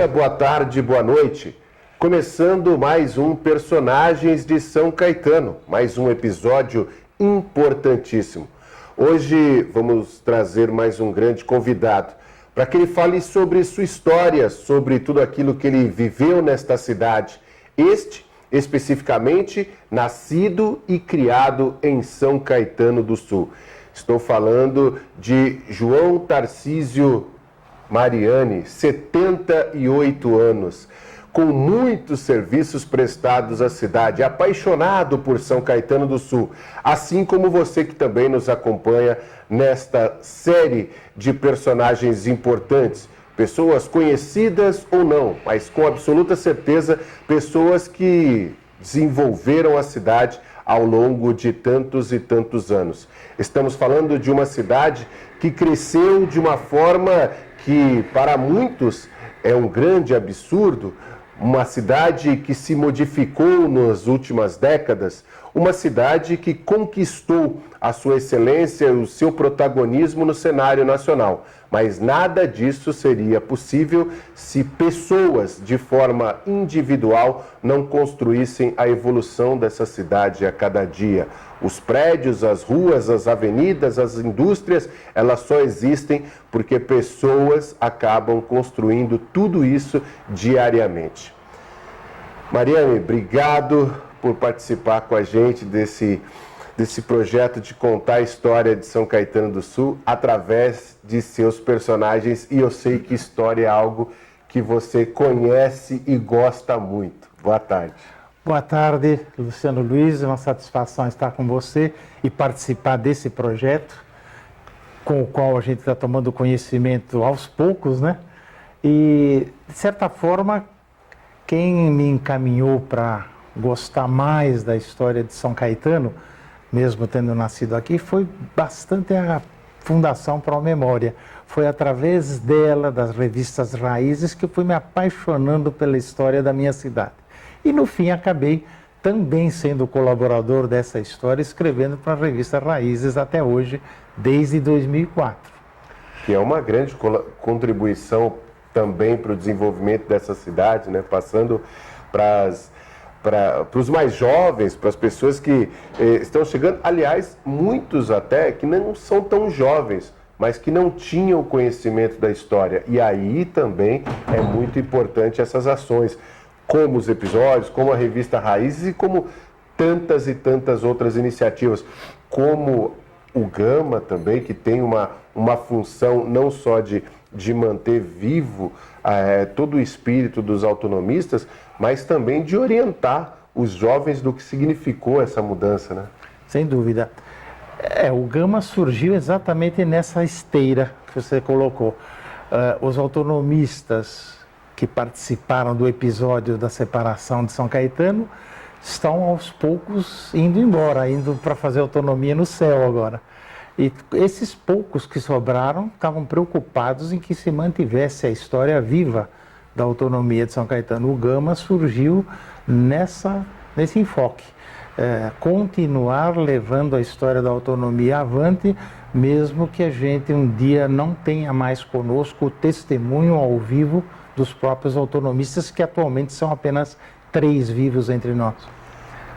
dia, boa tarde, boa noite. Começando mais um Personagens de São Caetano, mais um episódio importantíssimo. Hoje vamos trazer mais um grande convidado para que ele fale sobre sua história, sobre tudo aquilo que ele viveu nesta cidade. Este, especificamente, nascido e criado em São Caetano do Sul. Estou falando de João Tarcísio Mariani, 78 anos, com muitos serviços prestados à cidade, apaixonado por São Caetano do Sul, assim como você que também nos acompanha nesta série de personagens importantes, pessoas conhecidas ou não, mas com absoluta certeza, pessoas que desenvolveram a cidade ao longo de tantos e tantos anos. Estamos falando de uma cidade que cresceu de uma forma que, para muitos, é um grande absurdo, uma cidade que se modificou nas últimas décadas, uma cidade que conquistou a sua excelência e o seu protagonismo no cenário nacional. Mas nada disso seria possível se pessoas, de forma individual, não construíssem a evolução dessa cidade a cada dia. Os prédios, as ruas, as avenidas, as indústrias, elas só existem porque pessoas acabam construindo tudo isso diariamente. Mariani, obrigado por participar com a gente desse projeto de contar a história de São Caetano do Sul através de seus personagens, e eu sei que história é algo que você conhece e gosta muito. Boa tarde. Boa tarde, Luciano Luiz, é uma satisfação estar com você e participar desse projeto com o qual a gente está tomando conhecimento aos poucos, né? E, de certa forma, quem me encaminhou para gostar mais da história de São Caetano, mesmo tendo nascido aqui, foi bastante a Fundação Pro Memória. Foi através dela, das revistas Raízes, que eu fui me apaixonando pela história da minha cidade. E no fim acabei também sendo colaborador dessa história, escrevendo para a revista Raízes até hoje, desde 2004. Que é uma grande contribuição também para o desenvolvimento dessa cidade, né? Passando para os mais jovens, para as pessoas que estão chegando, aliás, muitos até que não são tão jovens, mas que não tinham o conhecimento da história. E aí também é muito importante essas ações, como os episódios, como a revista Raízes e como tantas e tantas outras iniciativas, como o Gama também, que tem uma função não só de manter vivo todo o espírito dos autonomistas, mas também de orientar os jovens do que significou essa mudança, né? Sem dúvida. O Gama surgiu exatamente nessa esteira que você colocou. Os autonomistas que participaram do episódio da separação de São Caetano estão aos poucos indo embora, indo para fazer autonomia no céu agora. E esses poucos que sobraram estavam preocupados em que se mantivesse a história viva da autonomia de São Caetano. O Gama surgiu nesse enfoque. Continuar levando a história da autonomia avante, mesmo que a gente um dia não tenha mais conosco o testemunho ao vivo dos próprios autonomistas, que atualmente são apenas 3 vivos entre nós.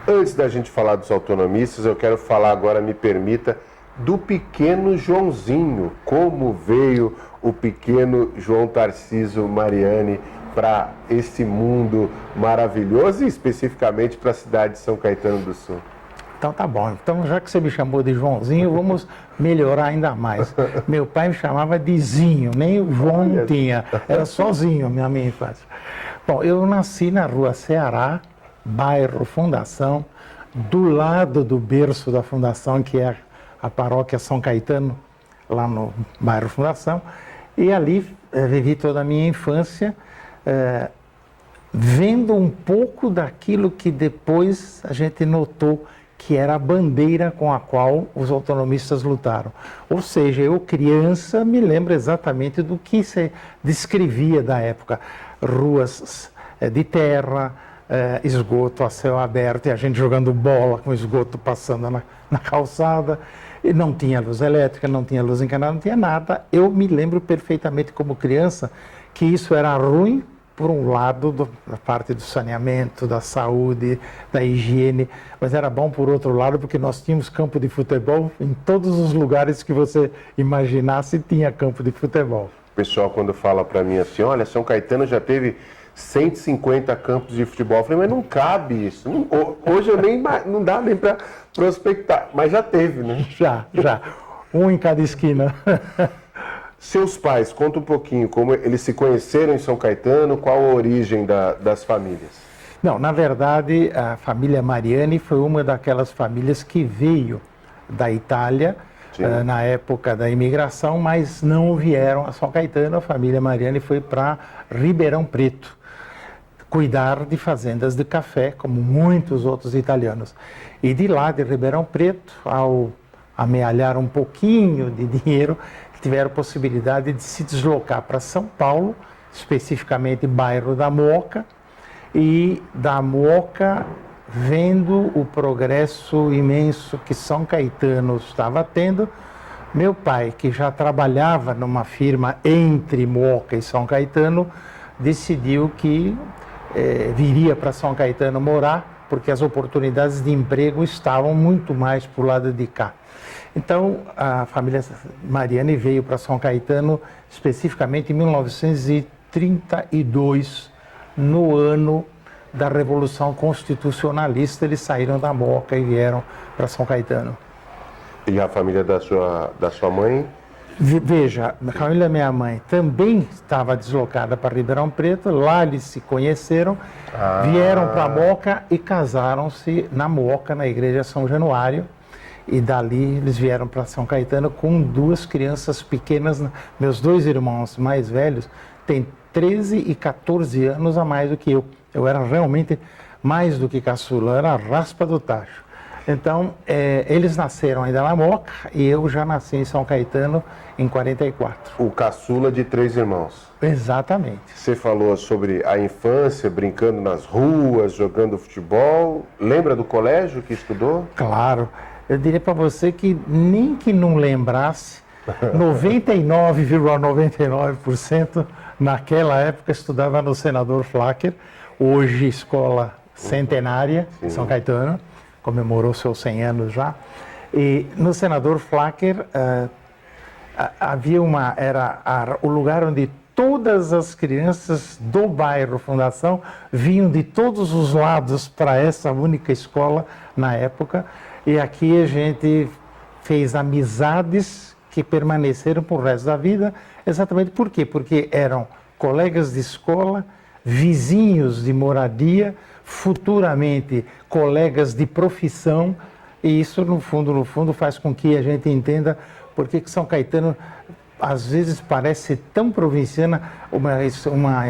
Antes da gente falar dos autonomistas, eu quero falar agora, me permita, do pequeno Joãozinho. Como veio o pequeno João Tarcísio Mariani para esse mundo maravilhoso e especificamente para a cidade de São Caetano do Sul? Então tá bom, então já que você me chamou de Joãozinho, vamos melhorar ainda mais. Meu pai me chamava de Zinho, nem o João tinha, era sozinho na minha infância. Bom, eu nasci na rua Ceará, bairro Fundação, do lado do berço da Fundação, que é a paróquia São Caetano, lá no bairro Fundação, e ali vivi toda a minha infância, vendo um pouco daquilo que depois a gente notou que era a bandeira com a qual os autonomistas lutaram. Ou seja, eu criança me lembro exatamente do que se descrevia da época. Ruas de terra, esgoto a céu aberto, e a gente jogando bola com esgoto passando na calçada. E não tinha luz elétrica, não tinha luz encanada, não tinha nada. Eu me lembro perfeitamente como criança que isso era ruim por um lado, da parte do saneamento, da saúde, da higiene, mas era bom por outro lado, porque nós tínhamos campo de futebol em todos os lugares que você imaginasse, tinha campo de futebol. O pessoal, quando fala para mim assim, olha, São Caetano já teve 150 campos de futebol. Eu falei, mas não cabe isso. Hoje eu nem, não dá nem para prospectar, mas já teve, né? Já. Um em cada esquina. Seus pais, conta um pouquinho como eles se conheceram em São Caetano, qual a origem das famílias? Não, na verdade, a família Mariani foi uma daquelas famílias que veio da Itália na época da imigração, mas não vieram a São Caetano. A família Mariani foi para Ribeirão Preto cuidar de fazendas de café, como muitos outros italianos. E de lá, de Ribeirão Preto, ao amealhar um pouquinho de dinheiro, tiveram possibilidade de se deslocar para São Paulo, especificamente bairro da Mooca, e da Mooca, vendo o progresso imenso que São Caetano estava tendo, meu pai, que já trabalhava numa firma entre Mooca e São Caetano, decidiu que viria para São Caetano morar, porque as oportunidades de emprego estavam muito mais para o lado de cá. Então, a família Mariani veio para São Caetano especificamente em 1932, no ano da Revolução Constitucionalista. Eles saíram da Mooca e vieram para São Caetano. E a família da sua mãe? Veja, a família da minha mãe também estava deslocada para Ribeirão Preto, lá eles se conheceram, vieram para a Mooca e casaram-se na Mooca, na igreja São Januário, e dali eles vieram para São Caetano com duas crianças pequenas. Meus dois irmãos mais velhos têm 13 e 14 anos a mais do que eu. Eu era realmente mais do que caçula, eu era a raspa do tacho. Então, eles nasceram ainda na Mooca e eu já nasci em São Caetano em 44. O caçula de 3 irmãos. Exatamente. Você falou sobre a infância, brincando nas ruas, jogando futebol. Lembra do colégio que estudou? Claro. Eu diria para você que nem que não lembrasse, 99,99% naquela época estudava no Senador Flacker, hoje escola centenária, em São Caetano. Comemorou seus 100 anos já, e no Senador Flacker havia o lugar onde todas as crianças do bairro Fundação vinham de todos os lados para essa única escola na época, e aqui a gente fez amizades que permaneceram por resto da vida. Exatamente por quê? Porque eram colegas de escola, vizinhos de moradia, futuramente colegas de profissão, e isso no fundo faz com que a gente entenda por que São Caetano às vezes parece tão provinciana, uma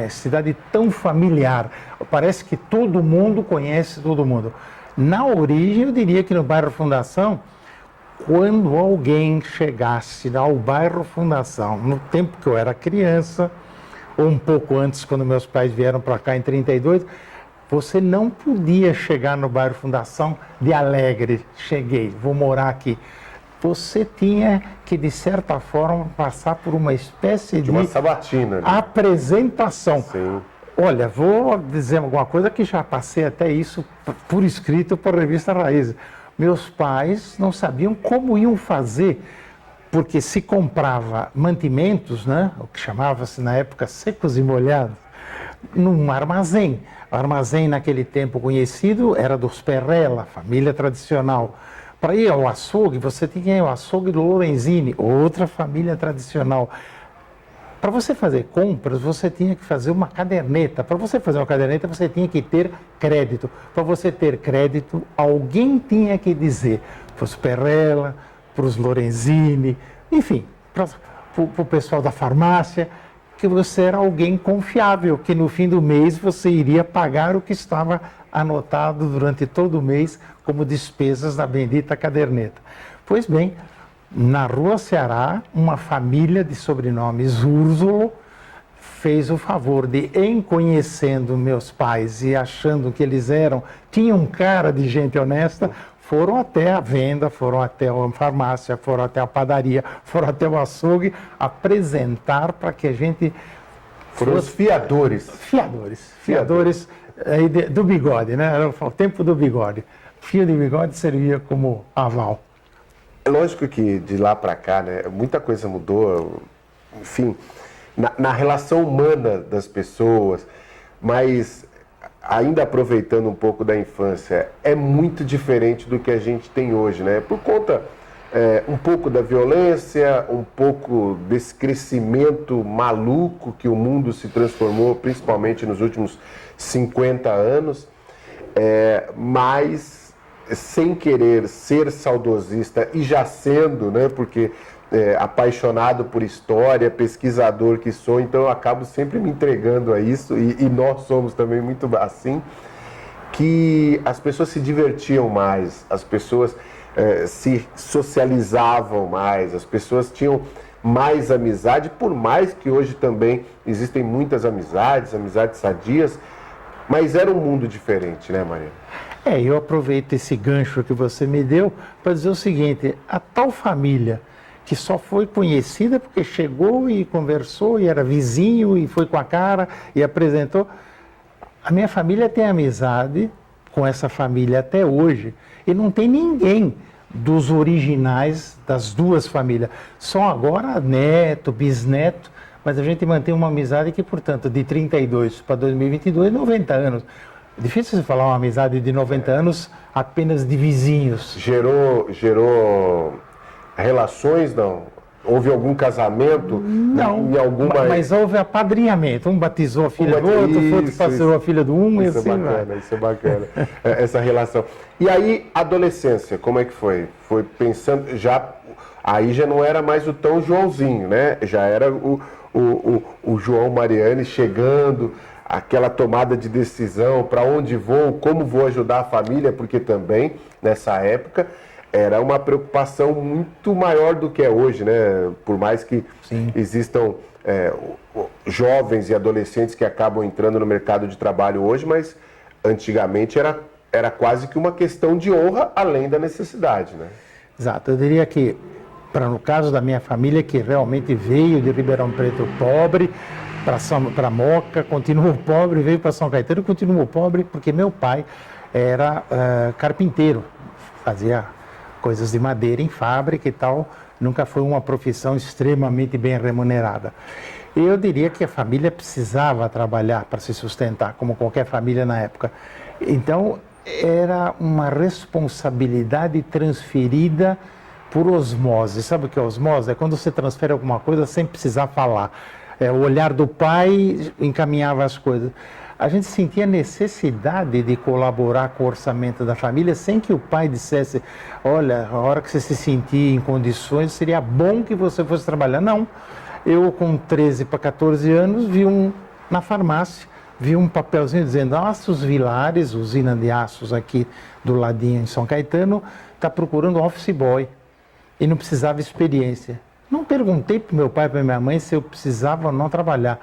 cidade tão familiar, parece que todo mundo conhece todo mundo. Na origem, eu diria que no bairro Fundação, quando alguém chegasse ao bairro Fundação, no tempo que eu era criança, ou um pouco antes, quando meus pais vieram para cá em 32, você não podia chegar no bairro Fundação de alegre, cheguei, vou morar aqui. Você tinha que, de certa forma, passar por uma espécie de uma sabatina, né? Apresentação. Sim. Olha, vou dizer alguma coisa que já passei até isso por escrito para a revista Raiz. Meus pais não sabiam como iam fazer, porque se comprava mantimentos, né, o que chamava-se na época secos e molhados, num armazém. O armazém naquele tempo conhecido era dos Perrella, família tradicional. Para ir ao açougue, você tinha o açougue do Lorenzini, outra família tradicional. Para você fazer compras, você tinha que fazer uma caderneta. Para você fazer uma caderneta, você tinha que ter crédito. Para você ter crédito, alguém tinha que dizer para os Perrella, para os Lorenzini, enfim, para o pessoal da farmácia, que você era alguém confiável, que no fim do mês você iria pagar o que estava anotado durante todo o mês como despesas da bendita caderneta. Pois bem, na Rua Ceará, uma família de sobrenomes Úrzulo fez o favor de, em conhecendo meus pais e achando que eles tinham cara de gente honesta, foram até a venda, foram até a farmácia, foram até a padaria, foram até o açougue apresentar para que a gente Foram os fiadores. Fiadores aí do bigode, né? Era o tempo do bigode. Fio de bigode servia como aval. É lógico que de lá para cá, né, muita coisa mudou, enfim, na relação humana das pessoas, mas ainda aproveitando um pouco da infância, é muito diferente do que a gente tem hoje, né? Por conta um pouco da violência, um pouco desse crescimento maluco que o mundo se transformou, principalmente nos últimos 50 anos, mas sem querer ser saudosista e já sendo, né? Porque apaixonado por história, pesquisador que sou, então eu acabo sempre me entregando a isso, e nós somos também muito assim, que as pessoas se divertiam mais, as pessoas se socializavam mais, as pessoas tinham mais amizade, por mais que hoje também existem muitas amizades sadias, mas era um mundo diferente, né, Maria? Eu aproveito esse gancho que você me deu para dizer o seguinte: a tal família que só foi conhecida porque chegou e conversou e era vizinho e foi com a cara e apresentou. A minha família tem amizade com essa família até hoje e não tem ninguém dos originais das duas famílias. Só agora neto, bisneto, mas a gente mantém uma amizade que, portanto, de 32 para 2022, 90 anos. Difícil você falar uma amizade de 90 anos apenas de vizinhos. Gerou relações, não? Houve algum casamento? Não, em alguma... mas houve apadrinhamento. Um batizou a filha do outro, o outro batizou a filha do um e assim vai. Isso é bacana, essa relação. E aí, adolescência, como é que foi? Foi pensando, aí já não era mais o tão Joãozinho, né? Já era o João Mariani chegando, aquela tomada de decisão, para onde vou, como vou ajudar a família, porque também, nessa época, era uma preocupação muito maior do que é hoje, né? Por mais que existam jovens e adolescentes que acabam entrando no mercado de trabalho hoje, mas antigamente era quase que uma questão de honra além da necessidade, né? Exato, eu diria que, no caso da minha família, que realmente veio de Ribeirão Preto pobre, para Moca, continuou pobre, veio para São Caetano, continuou pobre, porque meu pai era carpinteiro, fazia coisas de madeira em fábrica e tal, nunca foi uma profissão extremamente bem remunerada. Eu diria que a família precisava trabalhar para se sustentar, como qualquer família na época. Então, era uma responsabilidade transferida por osmose. Sabe o que é osmose? É quando você transfere alguma coisa sem precisar falar. O olhar do pai encaminhava as coisas. A gente sentia necessidade de colaborar com o orçamento da família sem que o pai dissesse: olha, a hora que você se sentir em condições, seria bom que você fosse trabalhar. Não. Eu, com 13 para 14 anos, na farmácia, vi um papelzinho dizendo: Aços Vilares, usina de aços aqui do ladinho em São Caetano, está procurando office boy. E não precisava experiência. Não perguntei para meu pai e para minha mãe se eu precisava ou não trabalhar.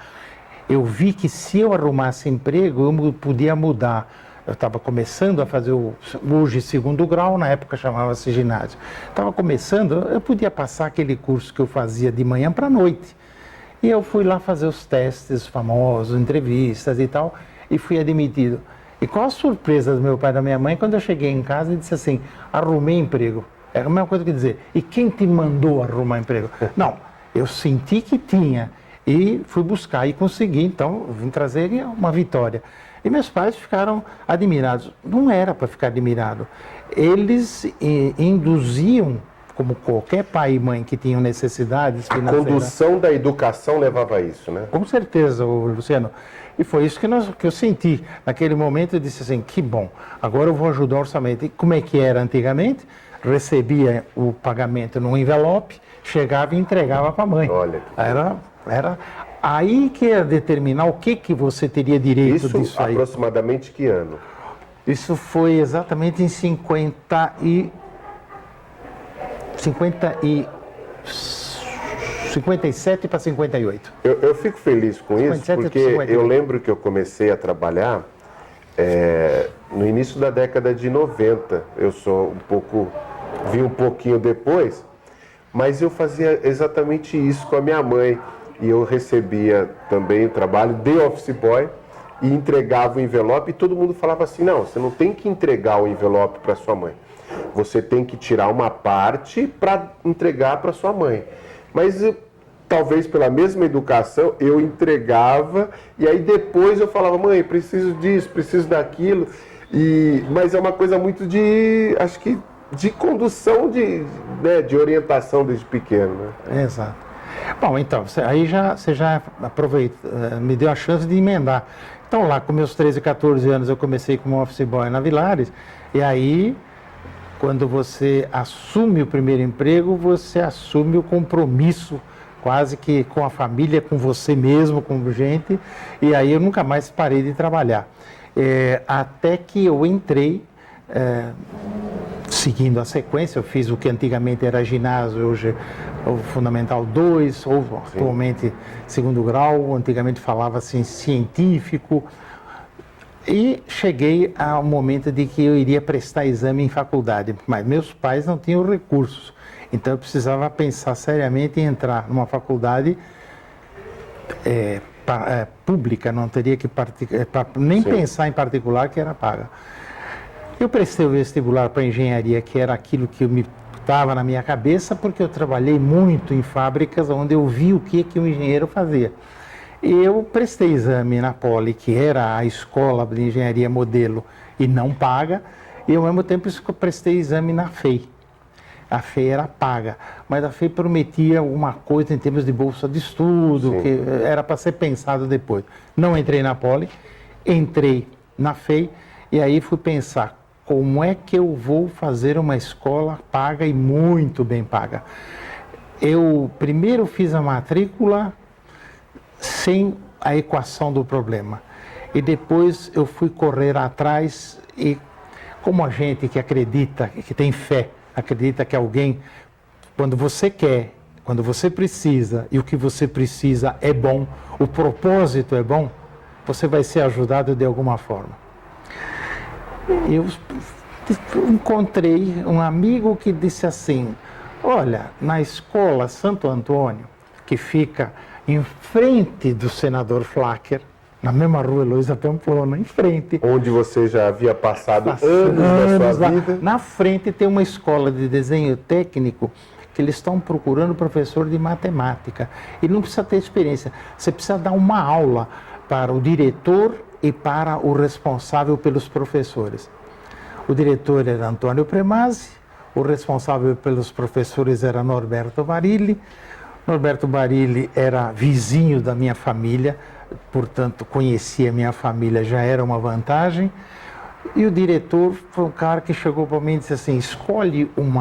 Eu vi que se eu arrumasse emprego, eu podia mudar. Eu estava começando a fazer hoje segundo grau, na época chamava-se ginásio. Estava começando, eu podia passar aquele curso que eu fazia de manhã para a noite. E eu fui lá fazer os testes famosos, entrevistas e tal, e fui admitido. E qual a surpresa do meu pai e da minha mãe quando eu cheguei em casa e disse assim: arrumei emprego. Era a mesma coisa que dizer: e quem te mandou arrumar emprego? Não, eu senti que tinha e fui buscar e consegui, então vim trazer uma vitória. E meus pais ficaram admirados. Não era para ficar admirado. Eles induziam, como qualquer pai e mãe que tinham necessidades financeiras. A condução da educação levava a isso, né? Com certeza, Luciano. E foi isso que eu senti. Naquele momento eu disse assim: que bom, agora eu vou ajudar o orçamento. E como é que era antigamente? Recebia o pagamento num envelope, chegava e entregava para a mãe. Olha. Era aí que ia determinar o que você teria direito disso aí. Aproximadamente que ano? Isso foi exatamente em 57 para 58. Eu fico feliz com isso, porque eu lembro que eu comecei a trabalhar no início da década de 90. Eu vim um pouquinho depois, mas eu fazia exatamente isso com a minha mãe. e eu recebia também o trabalho de office boy e entregava o envelope e todo mundo falava assim, não, você não tem que entregar o envelope para sua mãe, você tem que tirar uma parte para entregar para sua mãe. Mas talvez pela mesma educação eu entregava e aí depois eu falava, mãe, preciso disso, preciso daquilo, mas é uma coisa muito de, acho que de condução, de orientação desde pequeno, né? Exato. Bom, então, você já aproveita, me deu a chance de emendar. Então, lá com meus 13, 14 anos, eu comecei como office boy na Vilares, e aí, quando você assume o primeiro emprego, você assume o compromisso, quase que com a família, com você mesmo, com gente, e aí eu nunca mais parei de trabalhar. Até que eu entrei, seguindo a sequência, eu fiz o que antigamente era ginásio, hoje é o Fundamental 2, ou atualmente segundo grau, antigamente falava assim, científico, e cheguei ao momento de que eu iria prestar exame em faculdade, mas meus pais não tinham recursos, então eu precisava pensar seriamente em entrar numa faculdade pública, não teria que nem pensar em particular, que era paga. Eu prestei o vestibular para engenharia, que era aquilo que me estava na minha cabeça, porque eu trabalhei muito em fábricas onde eu vi o que o engenheiro fazia. Eu prestei exame na Poli, que era a escola de engenharia modelo e não paga, e ao mesmo tempo eu prestei exame na FEI. A FEI era paga, mas a FEI prometia alguma coisa em termos de bolsa de estudo, Sim. que era para ser pensado depois. Não entrei na Poli, entrei na FEI, e aí fui pensar, como é que eu vou fazer uma escola paga e muito bem paga? Eu primeiro fiz a matrícula sem a equação do problema. E depois eu fui correr atrás e, como a gente que acredita, que tem fé, acredita que alguém, quando você quer, quando você precisa e o que você precisa é bom, o propósito é bom, você vai ser ajudado de alguma forma. Eu encontrei um amigo que disse assim, olha, na escola Santo Antônio, que fica em frente do senador Flacker, na mesma rua Heloísa Pamplona, em frente. Onde você já havia passado anos da sua vida. Na frente tem uma escola de desenho técnico que eles estão procurando professor de matemática. E não precisa ter experiência, você precisa dar uma aula para o diretor e para o responsável pelos professores. O diretor era Antônio Premazzi, o responsável pelos professores era Norberto Barilli. Norberto Barilli era vizinho da minha família, portanto conhecia minha família, já era uma vantagem. E o diretor foi um cara que chegou para mim e disse assim, escolhe um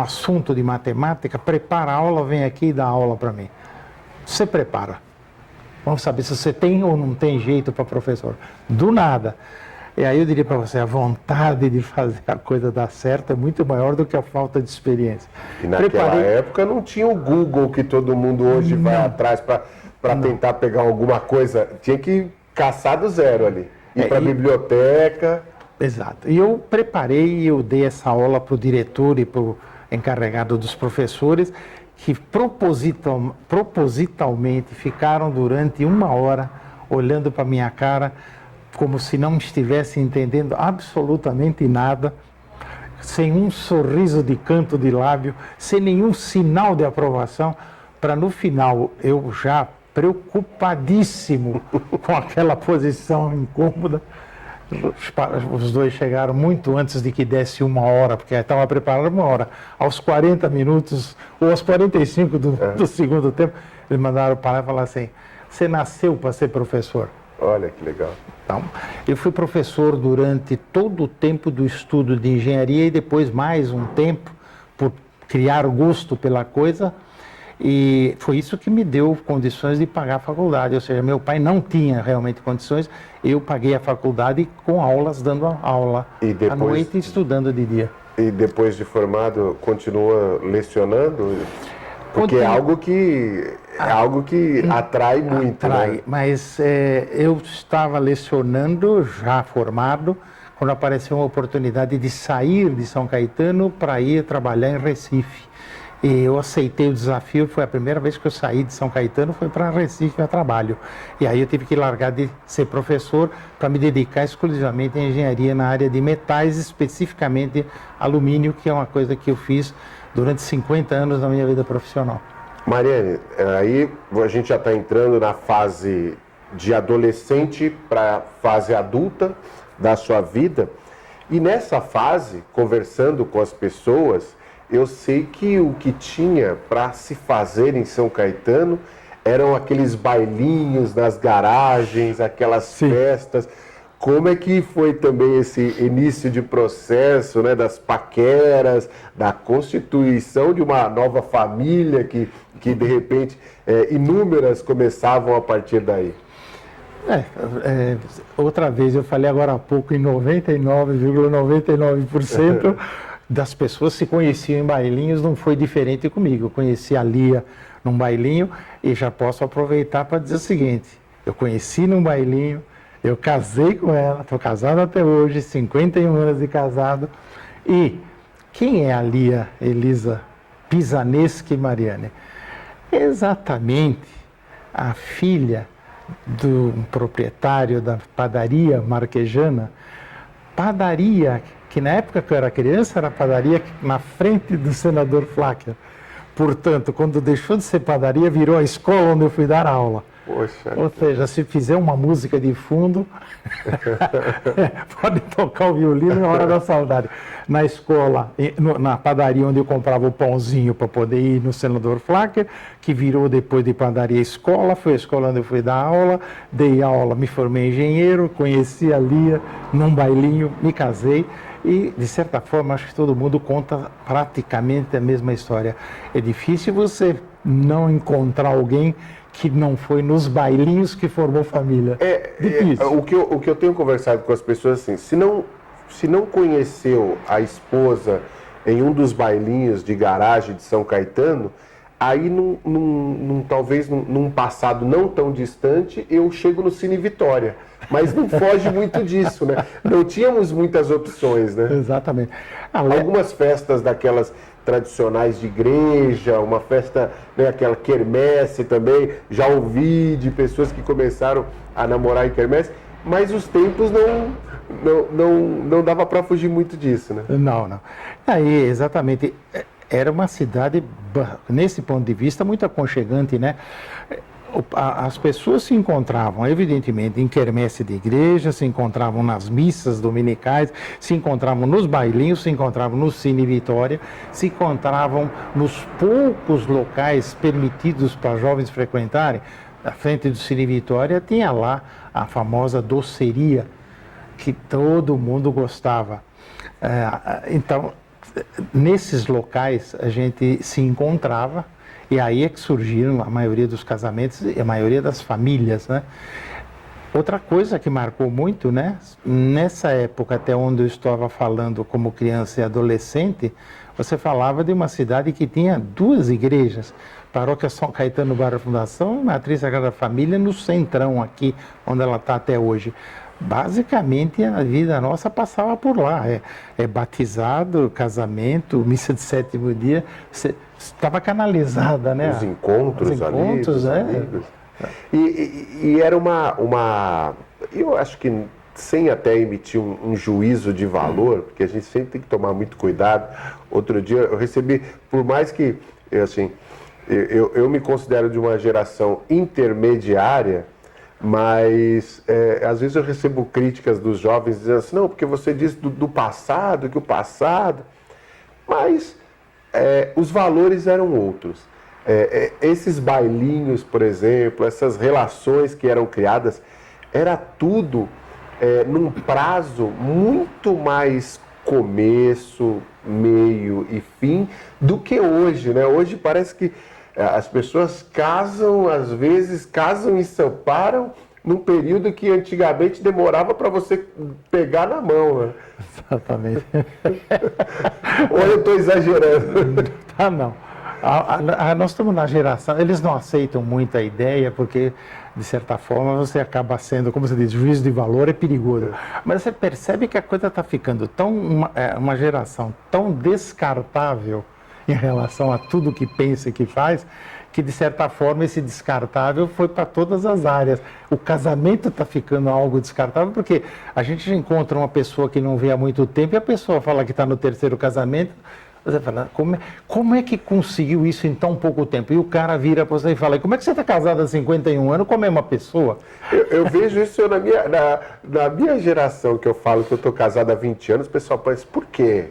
assunto de matemática, prepara a aula, vem aqui e dá aula para mim. Você prepara. Vamos saber se você tem ou não tem jeito para professor. Do nada. E aí eu diria para você, a vontade de fazer a coisa dar certo é muito maior do que a falta de experiência. E naquela época não tinha o Google que todo mundo hoje vai atrás para tentar pegar alguma coisa. Tinha que caçar do zero ali. Ir para a biblioteca. Exato. E eu preparei e eu dei essa aula para o diretor e para o encarregado dos professores, que propositalmente ficaram durante 1 hora olhando para minha cara como se não estivesse entendendo absolutamente nada, sem um sorriso de canto de lábio, sem nenhum sinal de aprovação, para no final eu já preocupadíssimo com aquela posição incômoda. Os dois chegaram muito antes de que desse 1 hora, porque estava preparado 1 hora. Aos 40 minutos, ou aos 45 do segundo tempo, eles mandaram parar e falar assim, você nasceu para ser professor. Olha que legal. Então, eu fui professor durante todo o tempo do estudo de engenharia e depois mais um tempo por criar gosto pela coisa, e foi isso que me deu condições de pagar a faculdade. Ou seja, meu pai não tinha realmente condições, eu paguei a faculdade com aulas, dando aula à noite e estudando de dia. E depois de formado, continua lecionando? Porque é algo que atrai muito, né? Mas eu estava lecionando, já formado, quando apareceu uma oportunidade de sair de São Caetano para ir trabalhar em Recife. E eu aceitei o desafio, foi a primeira vez que eu saí de São Caetano, foi para Recife a trabalho. E aí eu tive que largar de ser professor para me dedicar exclusivamente à engenharia na área de metais, especificamente alumínio, que é uma coisa que eu fiz durante 50 anos na minha vida profissional. Mariane, aí a gente já está entrando na fase de adolescente para a fase adulta da sua vida. E nessa fase, conversando com as pessoas, eu sei que o que tinha para se fazer em São Caetano eram aqueles bailinhos nas garagens, aquelas festas. Como é que foi também esse início de processo, né, das paqueras, da constituição de uma nova família que de repente inúmeras começavam a partir daí? Outra vez, eu falei agora há pouco, em 99,99% das pessoas se conheciam em bailinhos, não foi diferente comigo. Eu conheci a Lia num bailinho e já posso aproveitar para dizer o seguinte: eu conheci num bailinho, eu casei com ela, estou casado até hoje, 51 anos de casado. E quem é a Lia Elisa Pisaneschi Mariane? Exatamente a filha do proprietário da padaria marquejana, padaria que na época que eu era criança era padaria na frente do senador Flávio. Portanto, quando deixou de ser padaria, virou a escola onde eu fui dar aula. Poxa. Ou seja, se fizer uma música de fundo, pode tocar o violino na hora da saudade. Na escola, na padaria onde eu comprava o pãozinho para poder ir no senador Flacker, que virou depois de padaria escola, foi a escola onde eu fui dar aula, dei aula, me formei engenheiro, conheci a Lia num bailinho, me casei. E, de certa forma, acho que todo mundo conta praticamente a mesma história. É difícil você não encontrar alguém que não foi nos bailinhos que formou família. O que eu tenho conversado com as pessoas, assim, se não conheceu a esposa em um dos bailinhos de garagem de São Caetano, aí talvez num passado não tão distante, eu chego no Cine Vitória. Mas não foge muito disso, né? Não tínhamos muitas opções, né? Exatamente. Algumas festas daquelas tradicionais de igreja, uma festa, né, aquela quermesse também, já ouvi de pessoas que começaram a namorar em quermesse, mas os tempos não dava para fugir muito disso, né? Não. Aí, exatamente, era uma cidade, nesse ponto de vista, muito aconchegante, né? As pessoas se encontravam, evidentemente, em quermesse de igreja, se encontravam nas missas dominicais, se encontravam nos bailinhos, se encontravam no Cine Vitória, se encontravam nos poucos locais permitidos para jovens frequentarem. Na frente do Cine Vitória tinha lá a famosa doceria, que todo mundo gostava. Então, nesses locais a gente se encontrava. E aí é que surgiram a maioria dos casamentos e a maioria das famílias, né? Outra coisa que marcou muito, né? Nessa época, até onde eu estava falando como criança e adolescente, você falava de uma cidade que tinha 2 igrejas. Paróquia São Caetano Bairro Fundação e Matriz Sagrada Família no centrão aqui, onde ela está até hoje. Basicamente, a vida nossa passava por lá. Batizado, casamento, missa de 7º dia, estava canalizada, né? Os encontros ali, os amigos. E era eu acho que sem até emitir um juízo de valor, porque a gente sempre tem que tomar muito cuidado. Outro dia eu recebi, por mais que, eu me considero de uma geração intermediária, mas às vezes eu recebo críticas dos jovens dizendo assim, não, porque você diz do passado, que o passado... Mas os valores eram outros. Esses bailinhos, por exemplo, essas relações que eram criadas, era tudo num prazo muito mais começo, meio e fim do que hoje, né? Hoje parece que as pessoas casam, às vezes casam e separam num período que antigamente demorava para você pegar na mão, né? Exatamente. Ou eu estou exagerando? Não. Nós estamos na geração, eles não aceitam muito a ideia, porque, de certa forma, você acaba sendo, como você diz, juízo de valor é perigoso. Mas você percebe que a coisa está ficando uma geração tão descartável em relação a tudo que pensa e que faz, que de certa forma esse descartável foi para todas as áreas. O casamento está ficando algo descartável porque a gente encontra uma pessoa que não vê há muito tempo e a pessoa fala que está no terceiro casamento. Você fala, como é que conseguiu isso em tão pouco tempo? E o cara vira para você e fala, como é que você está casado há 51 anos com a mesma pessoa? Eu vejo isso na minha geração, que eu falo que eu estou casado há 20 anos, o pessoal pensa, por quê?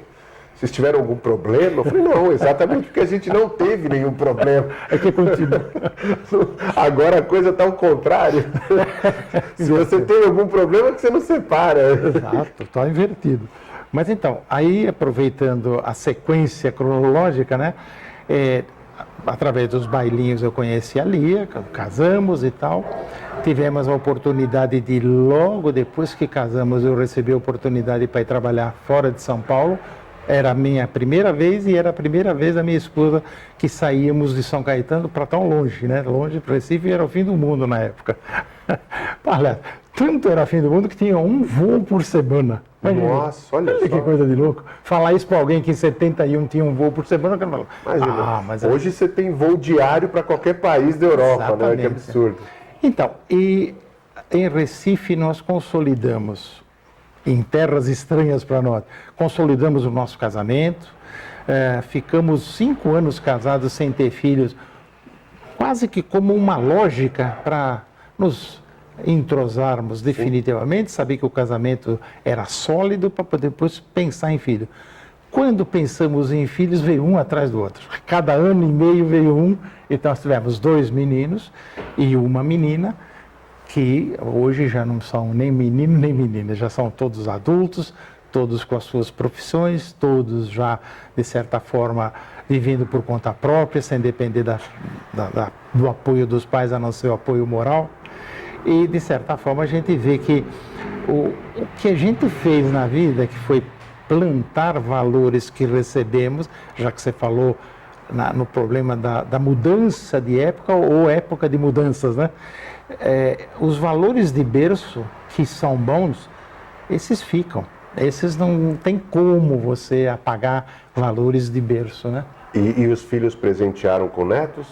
Vocês tiveram algum problema? Eu falei, não, exatamente porque a gente não teve nenhum problema. É que continua. Agora a coisa está ao contrário. Se você tem algum problema, é que você não separa. Exato, está invertido. Mas então, aí aproveitando a sequência cronológica, né? Através dos bailinhos eu conheci a Lia, casamos e tal. Tivemos a oportunidade de, logo depois que casamos, eu recebi a oportunidade para ir trabalhar fora de São Paulo. Era a minha primeira vez e era a primeira vez da minha esposa que saíamos de São Caetano para tão longe, né? Longe para Recife, era o fim do mundo na época. Aliás, tanto era o fim do mundo que tinha um voo por semana. Nossa, olha só. Que coisa de louco. Falar isso para alguém que em 71 tinha um voo por semana, que não. Imagina, mas hoje você tem voo diário para qualquer país da Europa, exatamente, né? Que absurdo. Então, e em Recife nós consolidamos, em terras estranhas para nós, consolidamos o nosso casamento, ficamos 5 anos casados sem ter filhos, quase que como uma lógica para nos entrosarmos definitivamente, saber que o casamento era sólido para poder depois pensar em filho. Quando pensamos em filhos, veio um atrás do outro. Cada ano e meio veio um, então nós tivemos 2 meninos e uma menina, que hoje já não são nem menino nem menina, já são todos adultos, todos com as suas profissões, todos já, de certa forma, vivendo por conta própria, sem depender do apoio dos pais, a não ser o apoio moral. E, de certa forma, a gente vê que o que a gente fez na vida, que foi plantar valores que recebemos, já que você falou no problema da mudança de época ou época de mudanças, né? Os valores de berço que são bons, esses ficam. Esses não tem como você apagar valores de berço, né? E os filhos presentearam com netos?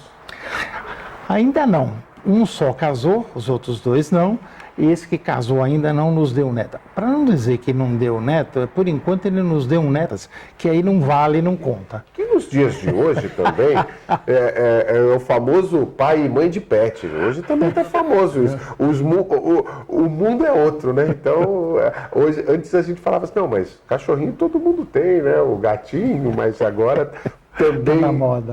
Ainda não. Um só casou, os outros 2 não. E esse que casou ainda não nos deu neto. Para não dizer que não deu neto, por enquanto ele nos deu netas, que aí não vale e não conta. Que nos dias de hoje também é o famoso pai e mãe de pet. Hoje também está famoso isso. O mundo é outro, né? Então, hoje, antes a gente falava assim, não, mas cachorrinho todo mundo tem, né? O gatinho, mas agora também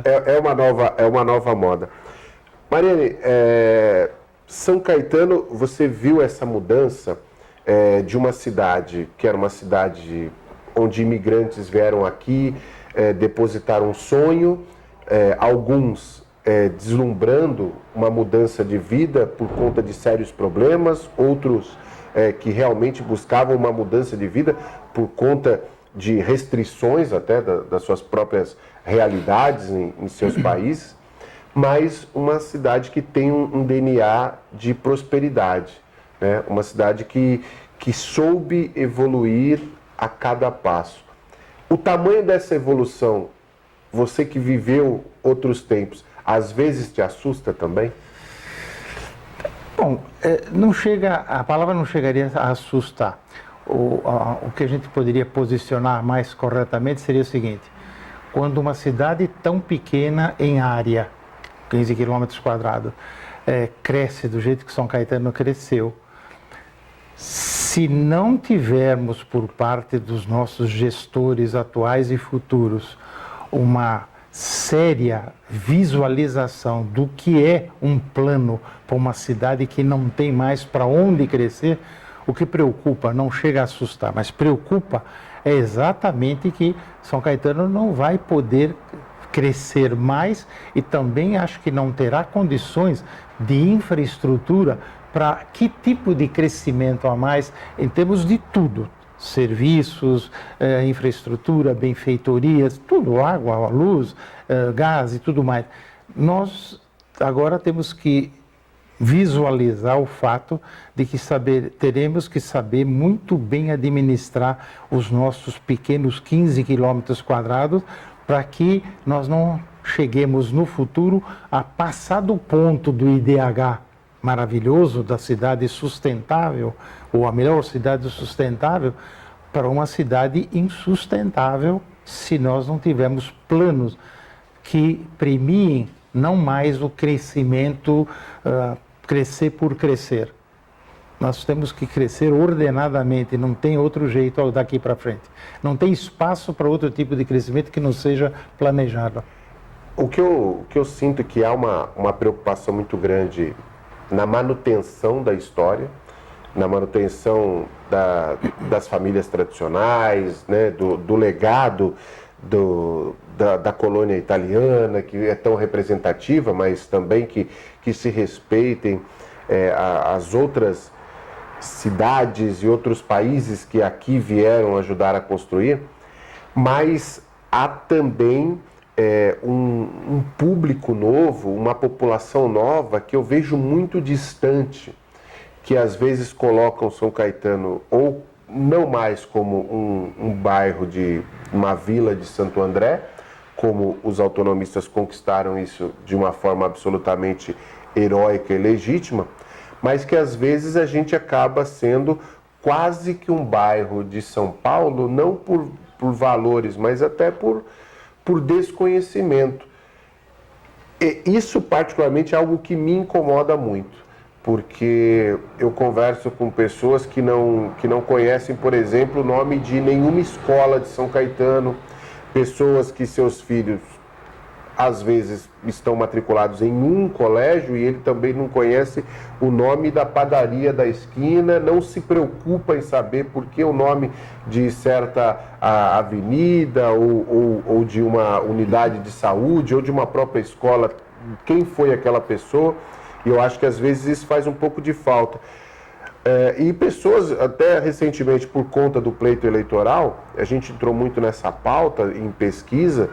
é uma nova moda. Mariane, São Caetano, você viu essa mudança de uma cidade que era uma cidade onde imigrantes vieram aqui, depositaram um sonho, alguns deslumbrando uma mudança de vida por conta de sérios problemas, outros que realmente buscavam uma mudança de vida por conta de restrições até das suas próprias realidades em seus países, mas uma cidade que tem um DNA de prosperidade, né? Uma cidade que soube evoluir a cada passo. O tamanho dessa evolução, você que viveu outros tempos, às vezes te assusta também? Bom, a palavra não chegaria a assustar. O que a gente poderia posicionar mais corretamente seria o seguinte: quando uma cidade tão pequena em área, 15 quilômetros quadrados, cresce do jeito que São Caetano cresceu, se não tivermos por parte dos nossos gestores atuais e futuros uma séria visualização do que é um plano para uma cidade que não tem mais para onde crescer, o que preocupa, não chega a assustar, mas preocupa é exatamente que São Caetano não vai poder crescer mais e também acho que não terá condições de infraestrutura para que tipo de crescimento a mais em termos de tudo, serviços, infraestrutura, benfeitorias, tudo, água, luz, gás e tudo mais. Nós agora temos que visualizar o fato de que teremos que saber muito bem administrar os nossos pequenos 15 quilômetros quadrados para que nós não cheguemos no futuro a passar do ponto do IDH maravilhoso da cidade sustentável, ou a melhor cidade sustentável, para uma cidade insustentável se nós não tivermos planos que premiem não mais o crescimento, crescer por crescer. Nós temos que crescer ordenadamente, não tem outro jeito daqui para frente. Não tem espaço para outro tipo de crescimento que não seja planejado. O que eu sinto que há uma preocupação muito grande na manutenção da história, na manutenção das famílias tradicionais, né, do legado da colônia italiana, que é tão representativa, mas também que se respeitem as outras cidades e outros países que aqui vieram ajudar a construir, mas há também um público novo, uma população nova que eu vejo muito distante, que às vezes colocam São Caetano ou não mais como um bairro de uma vila de Santo André, como os autonomistas conquistaram isso de uma forma absolutamente heróica e legítima, mas que às vezes a gente acaba sendo quase que um bairro de São Paulo, não por valores, mas até por desconhecimento. E isso particularmente é algo que me incomoda muito, porque eu converso com pessoas que não conhecem, por exemplo, o nome de nenhuma escola de São Caetano, pessoas que seus filhos às vezes estão matriculados em um colégio e ele também não conhece o nome da padaria da esquina, não se preocupa em saber por que o nome de certa avenida ou de uma unidade de saúde ou de uma própria escola, quem foi aquela pessoa, e eu acho que às vezes isso faz um pouco de falta. E pessoas, até recentemente, por conta do pleito eleitoral, a gente entrou muito nessa pauta em pesquisa,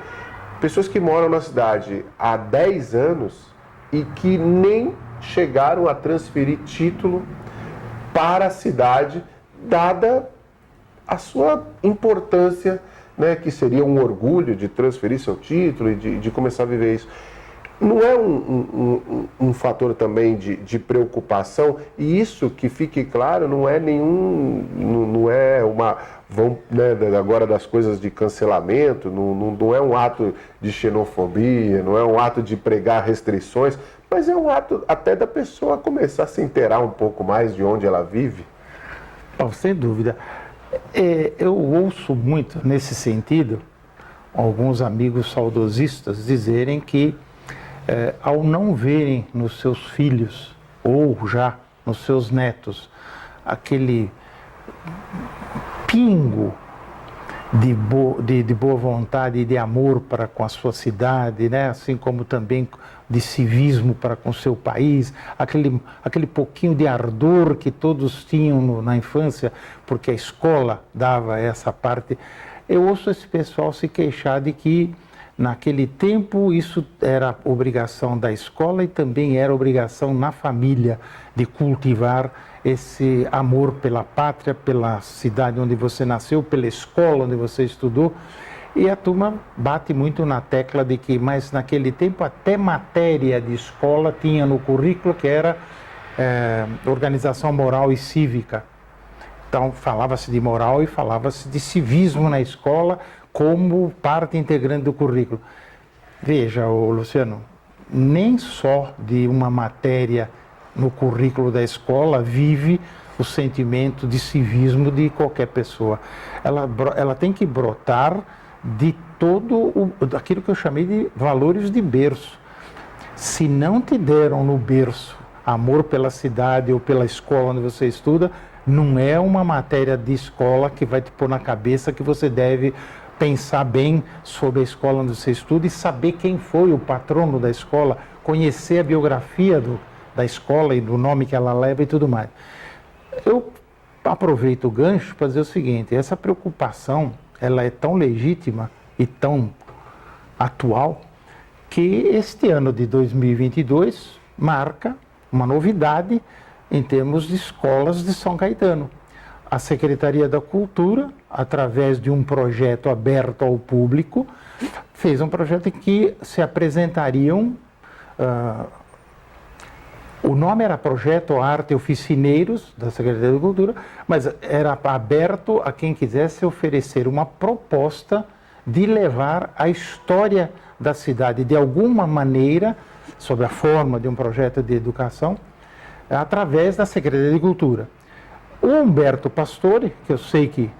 pessoas que moram na cidade há 10 anos e que nem chegaram a transferir título para a cidade, dada a sua importância, né, que seria um orgulho de transferir seu título e de começar a viver isso. Não é um fator também de preocupação, e isso, que fique claro, não é uma, né, agora das coisas de cancelamento, não é um ato de xenofobia, não é um ato de pregar restrições, mas é um ato até da pessoa começar a se inteirar um pouco mais de onde ela vive. Sem dúvida. Eu ouço muito nesse sentido alguns amigos saudosistas dizerem que ao não verem nos seus filhos ou já nos seus netos aquele pingo de boa vontade e de amor para com a sua cidade, né? Assim como também de civismo para com o seu país, aquele pouquinho de ardor que todos tinham na infância, porque a escola dava essa parte. Eu ouço esse pessoal se queixar de que naquele tempo isso era obrigação da escola e também era obrigação na família de cultivar esse amor pela pátria, pela cidade onde você nasceu, pela escola onde você estudou. E a turma bate muito na tecla de que, mas naquele tempo até matéria de escola tinha no currículo, que era organização moral e cívica. Então falava-se de moral e falava-se de civismo na escola como parte integrante do currículo. Veja, Luciano, nem só de uma matéria no currículo da escola vive o sentimento de civismo de qualquer pessoa. Ela tem que brotar de aquilo que eu chamei de valores de berço. Se não te deram no berço amor pela cidade ou pela escola onde você estuda, não é uma matéria de escola que vai te pôr na cabeça que você deve pensar bem sobre a escola onde você estuda e saber quem foi o patrono da escola, conhecer a biografia da escola e do nome que ela leva e tudo mais. Eu aproveito o gancho para dizer o seguinte: essa preocupação ela é tão legítima e tão atual que este ano de 2022 marca uma novidade em termos de escolas de São Caetano. A Secretaria da Cultura, através de um projeto aberto ao público, fez um projeto em que se apresentariam... o nome era Projeto Arte Oficineiros, da Secretaria de Cultura, mas era aberto a quem quisesse oferecer uma proposta de levar a história da cidade, de alguma maneira, sob a forma de um projeto de educação, através da Secretaria de Cultura. O Humberto Pastore, que eu sei que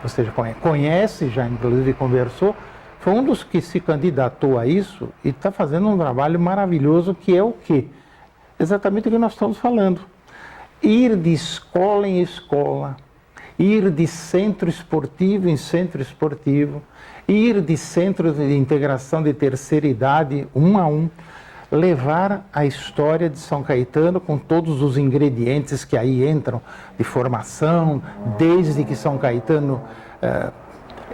você já conhece, já inclusive conversou, foi um dos que se candidatou a isso e está fazendo um trabalho maravilhoso, que é o quê? Exatamente o que nós estamos falando. Ir de escola em escola, ir de centro esportivo em centro esportivo, ir de centro de integração de terceira idade, um a um, levar a história de São Caetano com todos os ingredientes que aí entram de formação, desde que São Caetano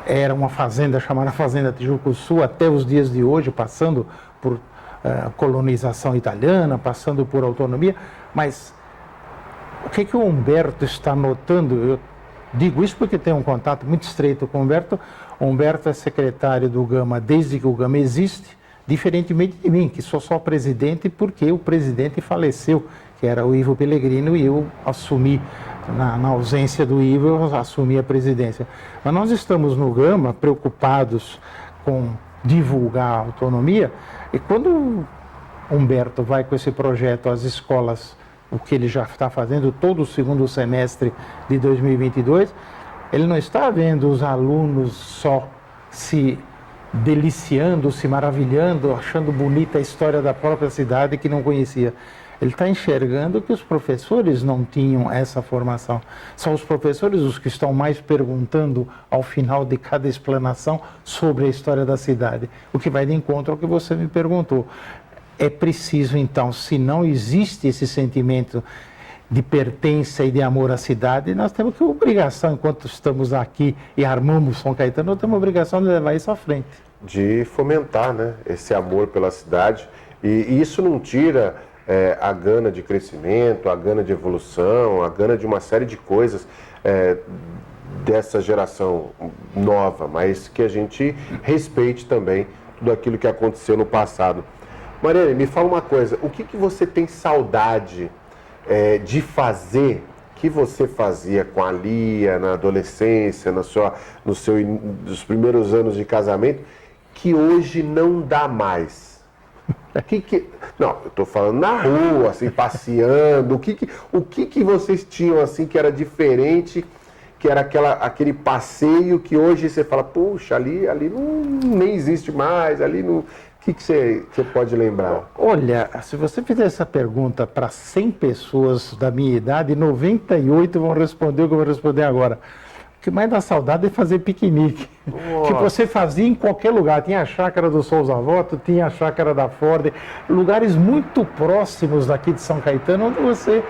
era uma fazenda chamada Fazenda Tijuco Sul até os dias de hoje, passando por colonização italiana, passando por autonomia, mas o que o Humberto está notando? Eu digo isso porque tenho um contato muito estreito com o Humberto. O Humberto é secretário do Gama desde que o Gama existe, diferentemente de mim, que sou só presidente porque o presidente faleceu, que era o Ivo Pellegrino, e eu assumi, na ausência do Ivo, eu assumi a presidência. Mas nós estamos no Gama preocupados com divulgar a autonomia, e quando o Humberto vai com esse projeto às escolas, o que ele já está fazendo todo o segundo semestre de 2022, ele não está vendo os alunos só se deliciando, se maravilhando, achando bonita a história da própria cidade que não conhecia. Ele está enxergando que os professores não tinham essa formação. São os professores os que estão mais perguntando ao final de cada explanação sobre a história da cidade. O que vai de encontro ao que você me perguntou. É preciso, então, se não existe esse sentimento de pertença e de amor à cidade, nós temos que obrigação, enquanto estamos aqui e armamos São Caetano, nós temos a obrigação de levar isso à frente. De fomentar, né, esse amor pela cidade. E isso não tira a gana de crescimento, a gana de evolução, a gana de uma série de coisas dessa geração nova, mas que a gente respeite também tudo aquilo que aconteceu no passado. Mariane, me fala uma coisa, o que você tem saudade de fazer, que você fazia com a Lia na adolescência, nos primeiros anos de casamento, que hoje não dá mais? Não, eu estou falando na rua, assim, passeando, o que vocês tinham, assim, que era diferente, que era aquele passeio que hoje você fala, puxa, ali nem existe mais, ali não... O que você pode lembrar? Olha, se você fizer essa pergunta para 100 pessoas da minha idade, 98 vão responder o que eu vou responder agora. O que mais dá saudade é fazer piquenique. Nossa. Que você fazia em qualquer lugar. Tinha a chácara do Souza Voto, tinha a chácara da Ford, lugares muito próximos daqui de São Caetano, onde você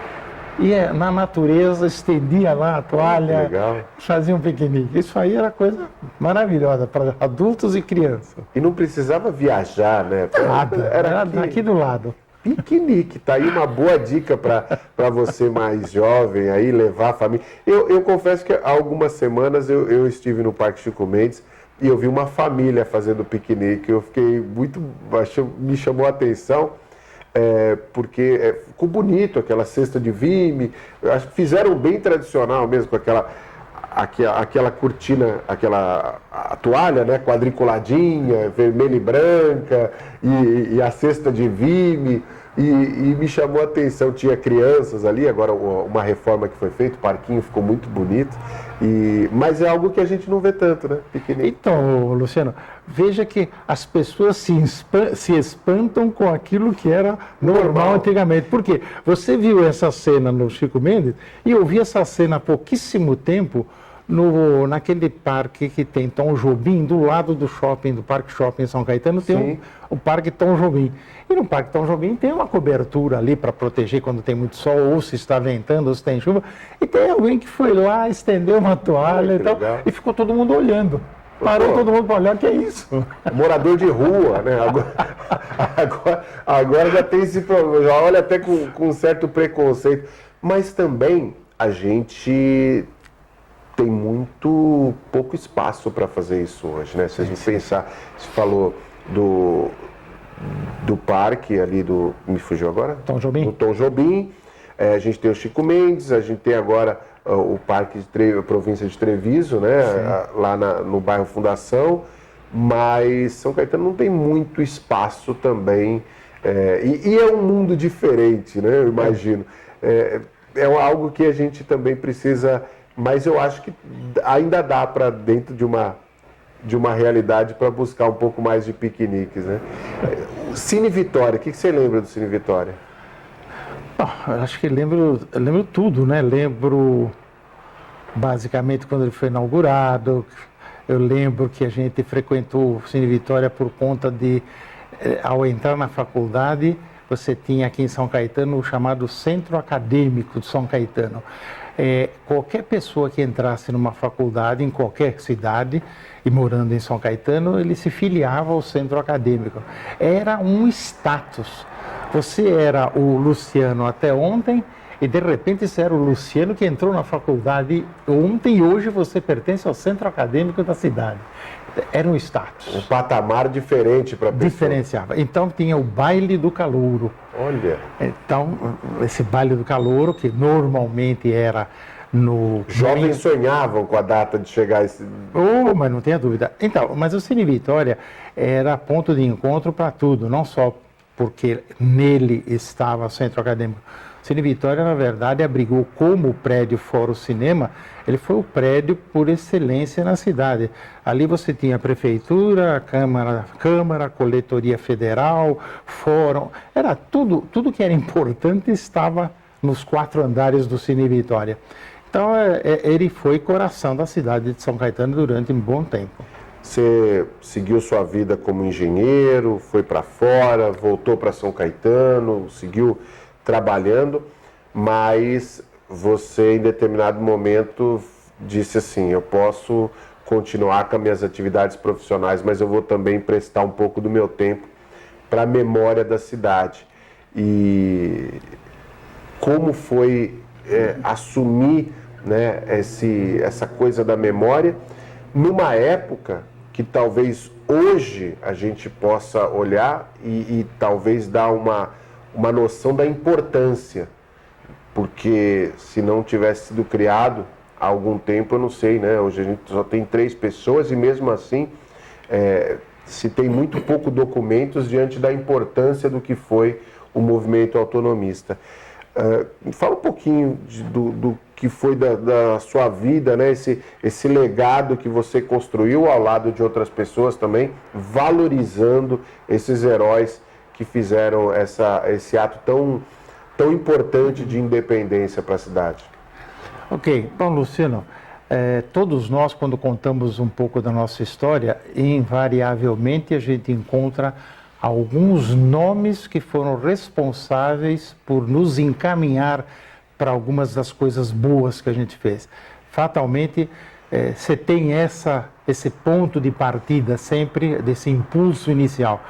ia na natureza, estendia lá a toalha, fazia um piquenique. Isso aí era coisa maravilhosa para adultos e crianças. E não precisava viajar, né? Nada, era aqui do lado. Piquenique, tá aí uma boa dica para você mais jovem aí, levar a família. Eu confesso que há algumas semanas eu estive no Parque Chico Mendes e eu vi uma família fazendo piquenique. Eu fiquei me chamou a atenção, porque ficou bonito aquela cesta de vime. Acho que fizeram bem tradicional mesmo, com aquela cortina, a toalha, né, quadriculadinha, vermelha e branca, e a cesta de vime, e me chamou a atenção, tinha crianças ali, agora uma reforma que foi feita, o parquinho ficou muito bonito, mas é algo que a gente não vê tanto, né, piquenique. Então, Luciano, veja que as pessoas se espantam com aquilo que era normal antigamente. Por quê? Você viu essa cena no Chico Mendes, e eu vi essa cena há pouquíssimo tempo, naquele parque que tem Tom Jobim, do lado do shopping, do Parque Shopping São Caetano, tem o Parque Tom Jobim. E no Parque Tom Jobim tem uma cobertura ali para proteger quando tem muito sol, ou se está ventando, ou se tem chuva. E tem alguém que foi lá, estendeu uma toalha e ficou todo mundo olhando. Parou todo mundo para olhar, que é isso? Morador de rua, né? Agora já tem esse problema, já olha até com um certo preconceito. Mas também a gente tem muito pouco espaço para fazer isso hoje, né? Se a gente pensar, você falou do parque ali me fugiu agora? Tom Jobim. Do Tom Jobim, a gente tem o Chico Mendes, a gente tem agora o Parque a província de Treviso, né? Lá no bairro Fundação, mas São Caetano não tem muito espaço também, e é um mundo diferente, né? Eu imagino. É algo que a gente também precisa, mas eu acho que ainda dá para dentro de uma realidade para buscar um pouco mais de piqueniques, né? Cine Vitória, o que você lembra do Cine Vitória? Eu acho que lembro tudo, né? Lembro basicamente quando ele foi inaugurado. Eu lembro que a gente frequentou o Cine Vitória por conta de, ao entrar na faculdade, você tinha aqui em São Caetano o chamado Centro Acadêmico de São Caetano. Qualquer pessoa que entrasse numa faculdade em qualquer cidade e morando em São Caetano, ele se filiava ao centro acadêmico. Era um status. Você era o Luciano até ontem e de repente você era o Luciano que entrou na faculdade ontem e hoje você pertence ao centro acadêmico da cidade. Era um status. Um patamar diferente para a pessoa. Diferenciava. Então tinha o baile do calouro. Olha. Então, esse baile do calouro, que normalmente era no... Jovens sonhavam com a data de chegar esse... mas não tenha dúvida. Então, mas o Cine Vitória era ponto de encontro para tudo, não só porque nele estava o centro acadêmico. O Cine Vitória, na verdade, abrigou como o prédio Fórum Cinema, ele foi o prédio por excelência na cidade. Ali você tinha a prefeitura, Câmara, Coletoria Federal, Fórum, era tudo que era importante estava nos 4 andares do Cine Vitória. Então, ele foi coração da cidade de São Caetano durante um bom tempo. Você seguiu sua vida como engenheiro, foi para fora, voltou para São Caetano, seguiu trabalhando, mas você em determinado momento disse assim, eu posso continuar com as minhas atividades profissionais, mas eu vou também prestar um pouco do meu tempo para a memória da cidade. E como foi assumir, né, essa coisa da memória numa época que talvez hoje a gente possa olhar e talvez dar uma noção da importância, porque se não tivesse sido criado há algum tempo, eu não sei, né? Hoje a gente só tem 3 pessoas e mesmo assim se tem muito pouco documentos diante da importância do que foi o movimento autonomista. Fala um pouquinho do que foi da sua vida, né? Esse legado que você construiu ao lado de outras pessoas também, valorizando esses heróis que fizeram esse ato tão importante de independência para a cidade. Ok. Bom, Luciano, todos nós, quando contamos um pouco da nossa história, invariavelmente a gente encontra alguns nomes que foram responsáveis por nos encaminhar para algumas das coisas boas que a gente fez. Fatalmente, você tem esse ponto de partida sempre, desse impulso inicial.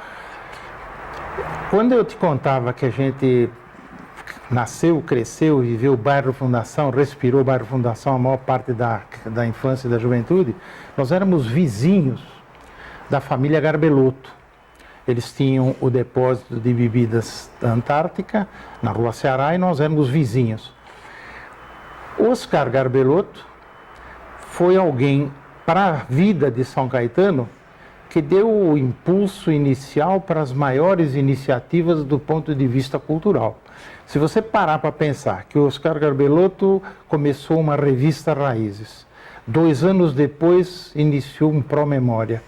Quando eu te contava que a gente nasceu, cresceu, viveu o bairro Fundação, respirou o bairro Fundação a maior parte da infância e da juventude, nós éramos vizinhos da família Garbelotto. Eles tinham o depósito de bebidas da Antártica, na Rua Ceará, e nós éramos vizinhos. Oscar Garbelotto foi alguém para a vida de São Caetano que deu o impulso inicial para as maiores iniciativas do ponto de vista cultural. Se você parar para pensar que o Oscar Garbelotto começou uma revista Raízes, 2 anos depois iniciou um Pró-Memória,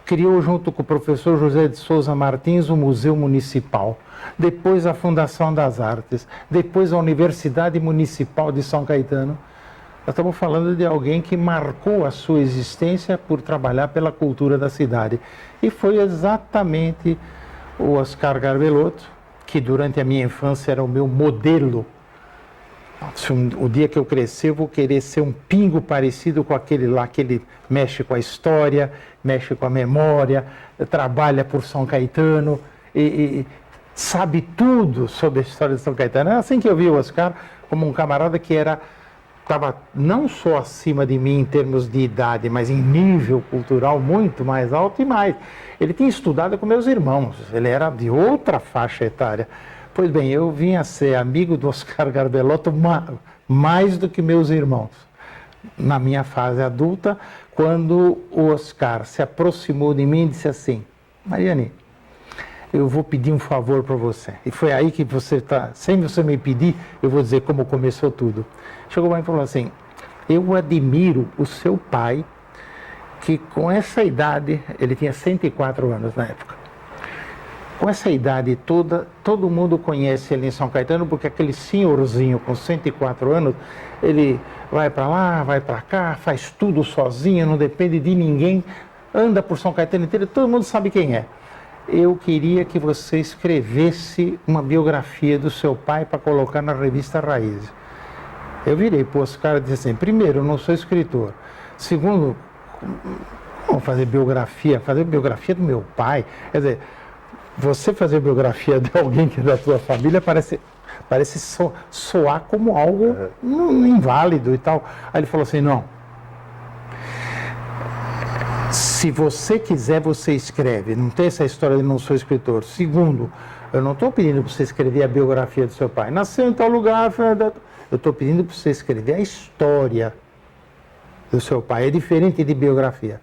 criou junto com o professor José de Souza Martins o Museu Municipal, depois a Fundação das Artes, depois a Universidade Municipal de São Caetano. Nós estamos falando de alguém que marcou a sua existência por trabalhar pela cultura da cidade. E foi exatamente o Oscar Garbelotto, que durante a minha infância era o meu modelo. O dia que eu crescer, eu vou querer ser um pingo parecido com aquele lá, que ele mexe com a história, mexe com a memória, trabalha por São Caetano e sabe tudo sobre a história de São Caetano. É assim que eu vi o Oscar, como um camarada que era estava não só acima de mim em termos de idade, mas em nível cultural muito mais alto e mais. Ele tinha estudado com meus irmãos, ele era de outra faixa etária. Pois bem, eu vim a ser amigo do Oscar Garbelotto mais do que meus irmãos. Na minha fase adulta, quando o Oscar se aproximou de mim e disse assim: Mariane, eu vou pedir um favor para você. E foi aí que você está, sem você me pedir, eu vou dizer como começou tudo. Chegou lá e falou assim: eu admiro o seu pai, que com essa idade, ele tinha 104 anos na época, com essa idade toda, todo mundo conhece ele em São Caetano, porque aquele senhorzinho com 104 anos, ele vai para lá, vai para cá, faz tudo sozinho, não depende de ninguém, anda por São Caetano inteiro, todo mundo sabe quem é. Eu queria que você escrevesse uma biografia do seu pai para colocar na revista Raízes. Eu virei para o Oscar e disse assim: primeiro, eu não sou escritor. Segundo, vamos fazer biografia do meu pai. Quer dizer, você fazer biografia de alguém que é da tua família parece soar como algo inválido e tal. Aí ele falou assim: não. Se você quiser, você escreve. Não tem essa história de não sou escritor. Segundo, eu não estou pedindo para você escrever a biografia do seu pai. Nasceu em tal lugar. Eu estou pedindo para você escrever a história do seu pai. É diferente de biografia.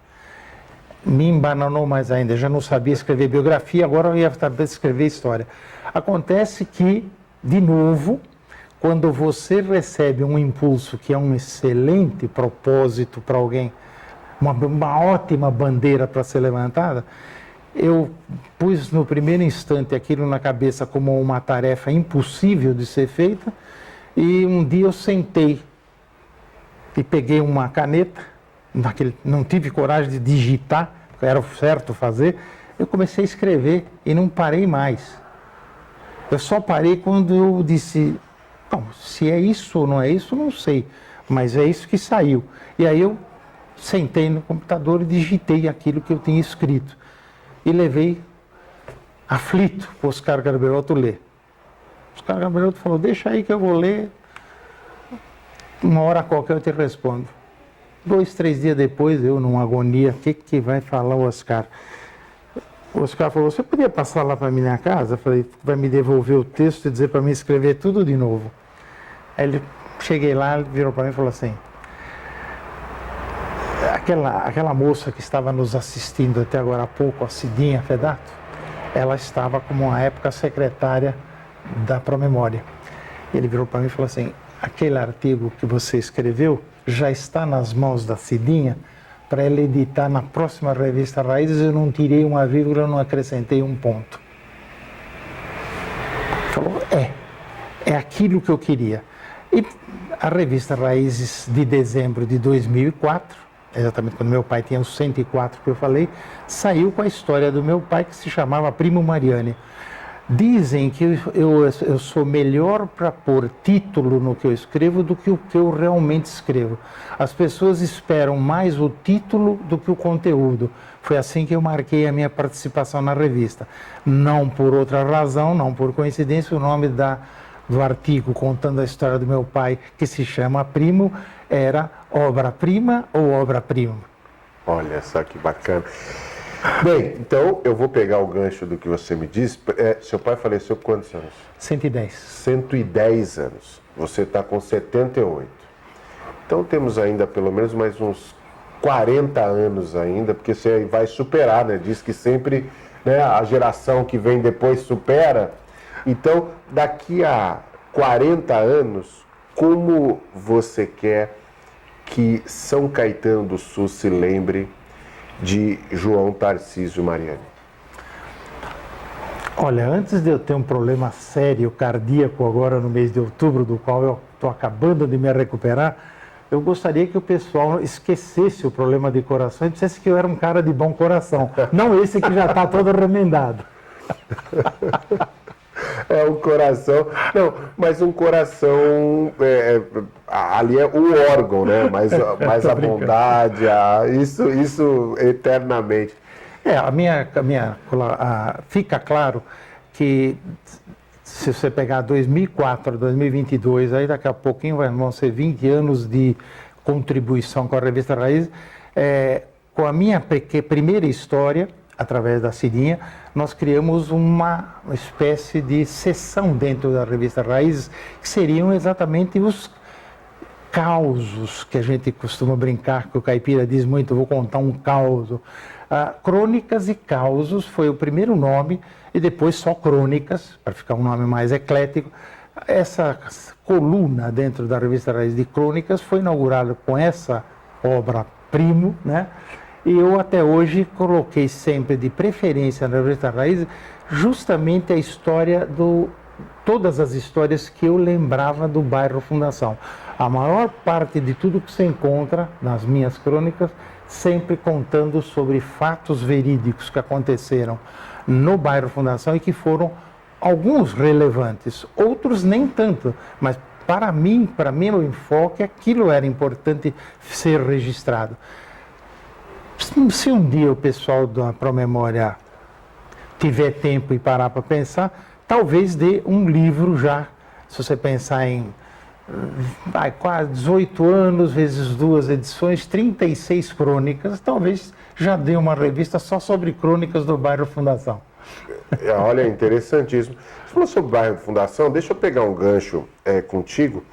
Me embananou mais ainda. Eu já não sabia escrever biografia, agora eu ia saber escrever história. Acontece que, de novo, quando você recebe um impulso que é um excelente propósito para alguém, uma ótima bandeira para ser levantada, eu pus no primeiro instante aquilo na cabeça como uma tarefa impossível de ser feita, e um dia eu sentei e peguei uma caneta, não tive coragem de digitar, era o certo fazer, eu comecei a escrever e não parei mais. Eu só parei quando eu disse: bom, se é isso ou não é isso, não sei, mas é isso que saiu. E aí eu sentei no computador e digitei aquilo que eu tinha escrito. E levei aflito para o Oscar Garbelotto ler. O Oscar Garbelotto falou: deixa aí que eu vou ler, uma hora qualquer eu te respondo. 2, 3 dias depois, eu numa agonia, o que vai falar o Oscar? O Oscar falou: você podia passar lá para a minha casa? Eu falei: vai me devolver o texto e dizer para mim escrever tudo de novo. Aí cheguei lá, ele virou para mim e falou assim: aquela moça que estava nos assistindo até agora há pouco, a Cidinha Fedato, ela estava como uma época secretária da Promemória. Ele virou para mim e falou assim: aquele artigo que você escreveu já está nas mãos da Cidinha para ela editar na próxima revista Raízes. Eu não tirei uma vírgula, não acrescentei um ponto. Falou: é aquilo que eu queria. E a revista Raízes de dezembro de 2004, exatamente quando meu pai tinha os 104 que eu falei, saiu com a história do meu pai, que se chamava Primo Mariane. Dizem que eu sou melhor para pôr título no que eu escrevo do que o que eu realmente escrevo. As pessoas esperam mais o título do que o conteúdo. Foi assim que eu marquei a minha participação na revista. Não por outra razão, não por coincidência, o nome do artigo contando a história do meu pai, que se chama Primo, era Obra-Prima ou Obra-Prima. Olha só que bacana. Bem, então eu vou pegar o gancho do que você me disse. Seu pai faleceu com quantos anos? 110. 110 anos. Você está com 78. Então temos ainda pelo menos mais uns 40 anos ainda, porque você vai superar, né? Diz que sempre, né, a geração que vem depois supera. Então, daqui a 40 anos, como você quer que São Caetano do Sul se lembre de João Tarcísio Mariani? Olha, antes de eu ter um problema sério cardíaco agora no mês de outubro, do qual eu estou acabando de me recuperar, eu gostaria que o pessoal esquecesse o problema de coração e dissesse que eu era um cara de bom coração, não esse que já está todo remendado. É um coração, não, mas um coração, ali é o órgão, né? Mas a bondade, isso eternamente. Fica claro que se você pegar 2004, 2022, aí daqui a pouquinho vão ser 20 anos de contribuição com a Revista Raízes, com a minha primeira história, através da Cidinha, nós criamos uma espécie de seção dentro da Revista Raízes, que seriam exatamente os causos, que a gente costuma brincar, que o caipira diz muito, vou contar um causo. Crônicas e Causos foi o primeiro nome, e depois só Crônicas, para ficar um nome mais eclético. Essa coluna dentro da Revista Raízes de Crônicas foi inaugurada com essa obra primo, né? E eu até hoje coloquei sempre de preferência na Revista Raízes justamente a história todas as histórias que eu lembrava do bairro Fundação. A maior parte de tudo que você encontra nas minhas crônicas, sempre contando sobre fatos verídicos que aconteceram no bairro Fundação e que foram alguns relevantes, outros nem tanto, mas para mim o enfoque, aquilo era importante ser registrado. Se um dia o pessoal da Promemória tiver tempo e parar para pensar, talvez dê um livro já, se você pensar em quase 18 anos, vezes 2 edições, 36 crônicas, talvez já dê uma revista só sobre crônicas do bairro Fundação. Olha, interessantíssimo. Você falou sobre o bairro Fundação, deixa eu pegar um gancho contigo.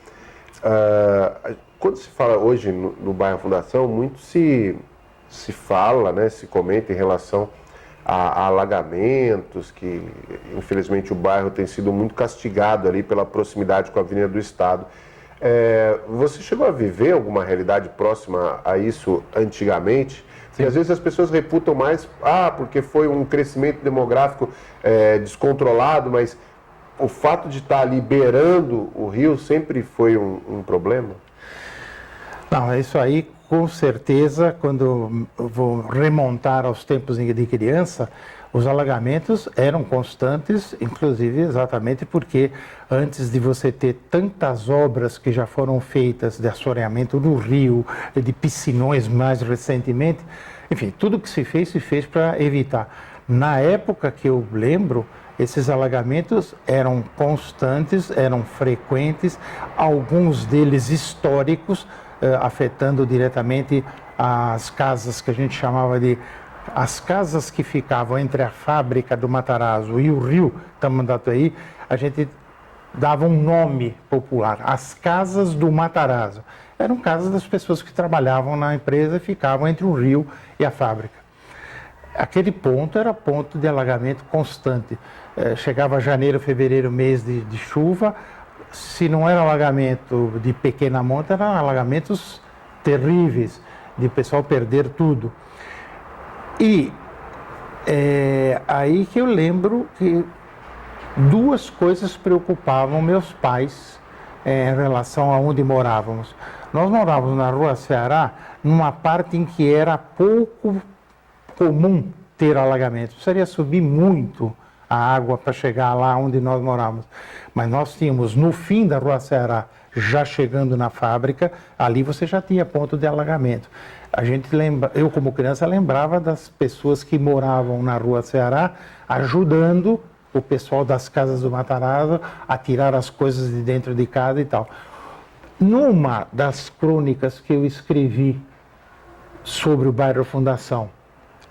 Quando se fala hoje no bairro Fundação, muito se fala, né, se comenta em relação a alagamentos, que infelizmente o bairro tem sido muito castigado ali pela proximidade com a Avenida do Estado. Você chegou a viver alguma realidade próxima a isso antigamente? E às vezes as pessoas reputam mais, porque foi um crescimento demográfico descontrolado, mas o fato de estar ali beirando o rio sempre foi um problema? Não, isso aí com certeza, quando eu vou remontar aos tempos de criança, os alagamentos eram constantes, inclusive exatamente porque antes de você ter tantas obras que já foram feitas de assoreamento do rio, de piscinões mais recentemente, enfim, tudo que se fez para evitar. Na época que eu lembro, esses alagamentos eram constantes, eram frequentes, alguns deles históricos, afetando diretamente as casas que a gente chamava de as casas que ficavam entre a fábrica do Matarazzo e o rio Tamanduateí, a gente dava um nome popular, as casas do Matarazzo. Eram casas das pessoas que trabalhavam na empresa e ficavam entre o rio e a fábrica. Aquele ponto era ponto de alagamento constante. Chegava janeiro, fevereiro, mês de chuva. Se não era alagamento de pequena monta, eram alagamentos terríveis, de o pessoal perder tudo. E aí que eu lembro que duas coisas preocupavam meus pais em relação a onde morávamos. Nós morávamos na Rua Ceará, numa parte em que era pouco comum ter alagamento. Precisaria subir muito a água para chegar lá onde nós morávamos. Mas nós tínhamos, no fim da Rua Ceará, já chegando na fábrica, ali você já tinha ponto de alagamento. Eu como criança lembrava das pessoas que moravam na Rua Ceará, ajudando o pessoal das casas do Matarazzo a tirar as coisas de dentro de casa e tal. Numa das crônicas que eu escrevi sobre o bairro Fundação,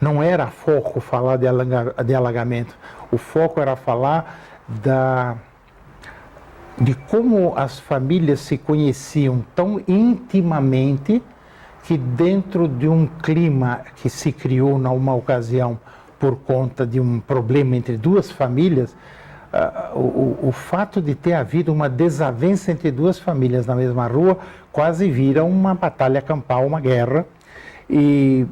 não era foco falar de alagamento, o foco era falar de como as famílias se conheciam tão intimamente que dentro de um clima que se criou numa ocasião por conta de um problema entre duas famílias, o fato de ter havido uma desavença entre duas famílias na mesma rua quase vira uma batalha campal, uma guerra. E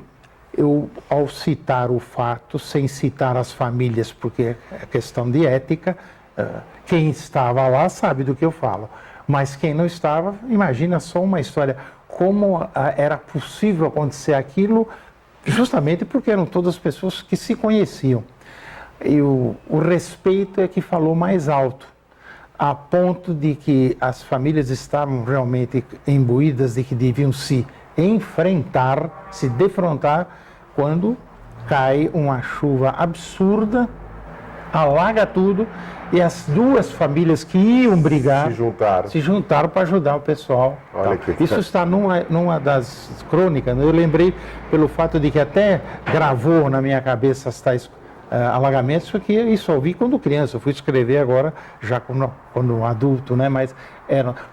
eu, ao citar o fato, sem citar as famílias, porque é questão de ética, quem estava lá sabe do que eu falo, mas quem não estava, imagina só uma história, como era possível acontecer aquilo, justamente porque eram todas pessoas que se conheciam. E o respeito é que falou mais alto, a ponto de que as famílias estavam realmente imbuídas de que deviam se enfrentar, se defrontar, quando cai uma chuva absurda alaga tudo, e as duas famílias que iam brigar se juntaram para ajudar o pessoal. Olha que isso está numa das crônicas, né? Eu lembrei pelo fato de que até gravou na minha cabeça as tais alagamentos, porque isso eu vi quando criança, eu fui escrever agora já quando adulto, né? Mas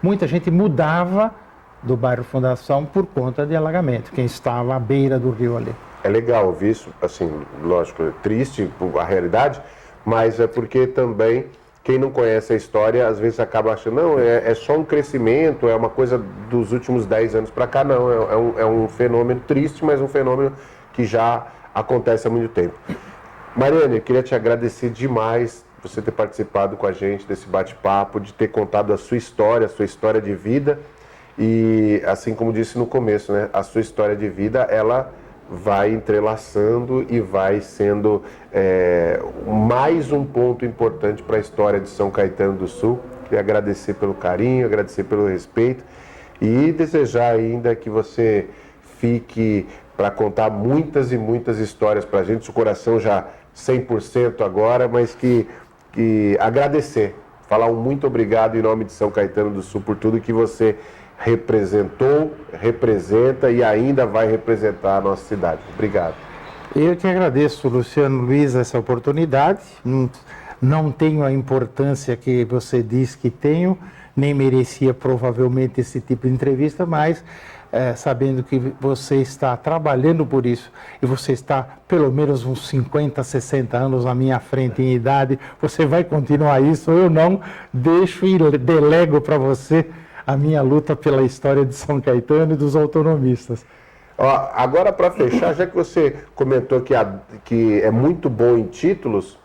muita gente mudava do bairro Fundação por conta de alagamento, quem estava à beira do rio ali. É legal ouvir isso, assim, lógico, é triste a realidade, mas é porque também quem não conhece a história às vezes acaba achando, não, é só um crescimento, é uma coisa dos últimos 10 anos para cá, não, é um fenômeno triste, mas um fenômeno que já acontece há muito tempo. Mariane, eu queria te agradecer demais por você ter participado com a gente desse bate-papo, de ter contado a sua história de vida. E assim como disse no começo, né, a sua história de vida, ela vai entrelaçando e vai sendo mais um ponto importante para a história de São Caetano do Sul. Queria agradecer pelo carinho, agradecer pelo respeito e desejar ainda que você fique para contar muitas e muitas histórias para a gente, o coração já 100% agora, mas que agradecer, falar um muito obrigado em nome de São Caetano do Sul por tudo que você representou, representa e ainda vai representar a nossa cidade. Obrigado. Eu que agradeço, Luciano Luiz, essa oportunidade. Não tenho a importância que você diz que tenho, nem merecia provavelmente esse tipo de entrevista, mas sabendo que você está trabalhando por isso e você está pelo menos uns 50, 60 anos à minha frente em idade, você vai continuar isso, eu não deixo e delego para você a minha luta pela história de São Caetano e dos autonomistas. Agora, para fechar, já que você comentou que é muito bom em títulos,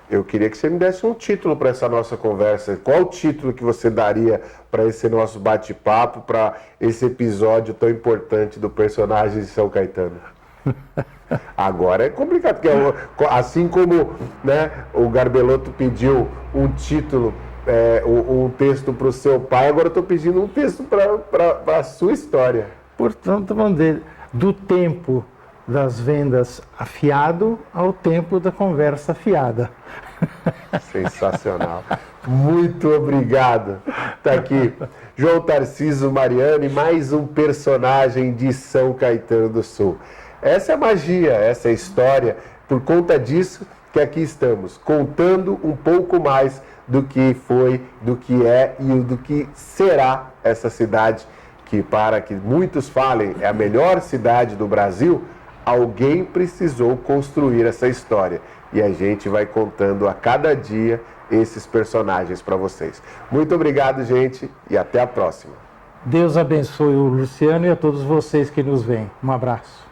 eu queria que você me desse um título para essa nossa conversa. Qual o título que você daria para esse nosso bate-papo, para esse episódio tão importante do personagem de São Caetano? Agora é complicado, porque assim como, né, o Garbelotto pediu um título, um texto para o seu pai, agora eu estou pedindo um texto para a sua história. Portanto, vamos dizer, do tempo das vendas afiado ao tempo da conversa fiada. Sensacional. Muito obrigado. Está aqui João Tarcísio Mariani, mais um personagem de São Caetano do Sul. Essa é a magia, essa é a história. Por conta disso que aqui estamos, contando um pouco mais do que foi, do que é e do que será essa cidade, que, para que muitos falem, é a melhor cidade do Brasil. Alguém precisou construir essa história e a gente vai contando a cada dia esses personagens para vocês. Muito obrigado, gente, e até a próxima. Deus abençoe o Luciano e a todos vocês que nos veem. Um abraço.